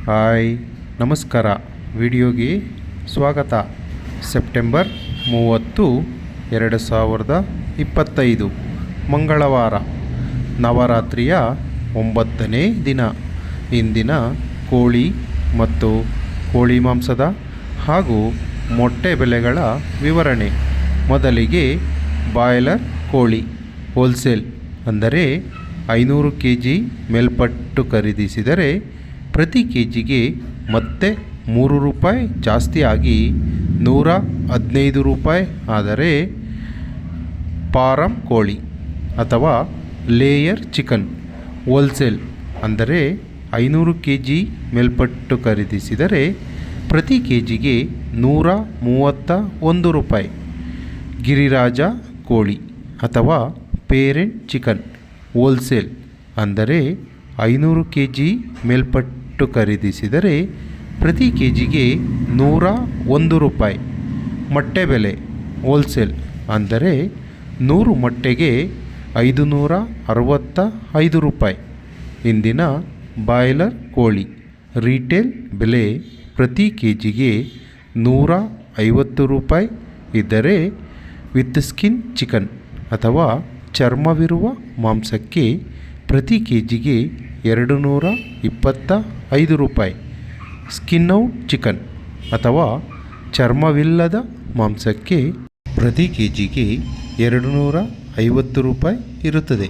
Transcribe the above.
Hi ನಮಸ್ಕಾರ. ವಿಡಿಯೋಗೆ ಸ್ವಾಗತ. ಸೆಪ್ಟೆಂಬರ್ 30, 2025 ಮಂಗಳವಾರ, ನವರಾತ್ರಿಯ 9ನೇ ದಿನ. ಇಂದಿನ ಕೋಳಿ ಮತ್ತು ಕೋಳಿ ಮಾಂಸದ ಹಾಗೂ ಮೊಟ್ಟೆ ಬೆಲೆಗಳ ವಿವರಣೆ. ಮೊದಲಿಗೆ ಬಾಯ್ಲರ್ ಕೋಳಿ ಹೋಲ್ಸೇಲ್ ಅಂದರೆ 500 kg ಮೇಲ್ಪಟ್ಟು ಖರೀದಿಸಿದರೆ ಪ್ರತಿ ಕೆಜಿಗೆ ಮತ್ತೆ 3 ರೂಪಾಯಿ ಜಾಸ್ತಿ ಆಗಿ 115 ರೂಪಾಯಿ. ಆದರೆ ಫಾರಂ ಕೋಳಿ ಅಥವಾ ಲೇಯರ್ ಚಿಕನ್ ಹೋಲ್ಸೇಲ್ ಅಂದರೆ 500 kg ಮೇಲ್ಪಟ್ಟು ಖರೀದಿಸಿದರೆ ಪ್ರತಿ ಕೆಜಿಗೆ 131 ರೂಪಾಯಿ. ಗಿರಿರಾಜ ಕೋಳಿ ಅಥವಾ ಪೇರೆಂಟ್ ಚಿಕನ್ ಹೋಲ್ಸೇಲ್ ಅಂದರೆ 500 kg ಮೇಲ್ಪಟ್ಟು ಖರೀದಿಸಿದರೆ ಪ್ರತಿ ಕೆಜಿಗೆ 101 ರೂಪಾಯಿ. ಮೊಟ್ಟೆ ಬೆಲೆ ಹೋಲ್ಸೇಲ್ ಅಂದರೆ 100 ಮೊಟ್ಟೆಗೆ 565 ರೂಪಾಯಿ. ಇಂದಿನ ಬಾಯ್ಲರ್ ಕೋಳಿ ರೀಟೇಲ್ ಬೆಲೆ ಪ್ರತಿ ಕೆಜಿಗೆ 150 ರೂಪಾಯಿ ಇದ್ದರೆ ವಿತ್ ಸ್ಕಿನ್ ಚಿಕನ್ ಅಥವಾ ಚರ್ಮವಿರುವ ಮಾಂಸಕ್ಕೆ ಪ್ರತಿ ಕೆಜಿಗೆ 225 ರೂಪಾಯಿ. ಸ್ಕಿನ್ ಔಟ್ ಚಿಕನ್ ಅಥವಾ ಚರ್ಮವಿಲ್ಲದ ಮಾಂಸಕ್ಕೆ ಪ್ರತಿ ಕೆಜಿಗೆ 250 ರೂಪಾಯಿ ಇರುತ್ತದೆ.